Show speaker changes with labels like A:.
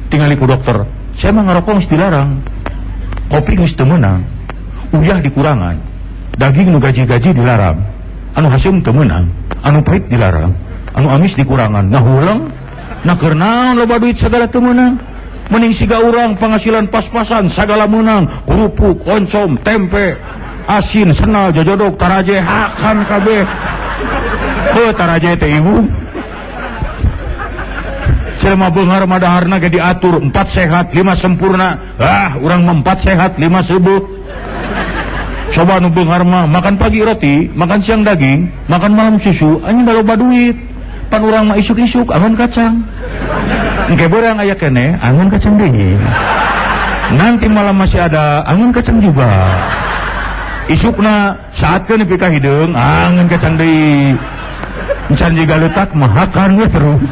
A: tinggali ku dokter, saya mah ngarokok mesti dilarang, kopi mesti menang, uyah dikurangan, daging nu gaji-gaji dilarang, anu hasim teu meunang, anu pahit dilarang, anu amis dikurangan, nah ulang, nah keurnaon loba duit segala teu meunang, mending siga urang penghasilan pas-pasan sagala meunang, kerupuk, oncom, tempe, asin, senal, jojodok, taraje, hakan kabeh. Heuh taraje teh ibu. Selama beunghar madaharna ge diatur 4 sehat 5 sempurna. Urang mah 4 sehat 5 seubeuh. Coba nu beunghar mah makan pagi roti, makan siang daging, makan malam susu, anjing loba duit. Pan urang mah isuk-isuk angon kacang. Engke beurang aya keneh angon kacang deui. Nanti malam masih ada angon kacang juga. Isukna saatkeun nepi ka hideung angon kacang deui. Encan jiga leutak mah hakan we terus.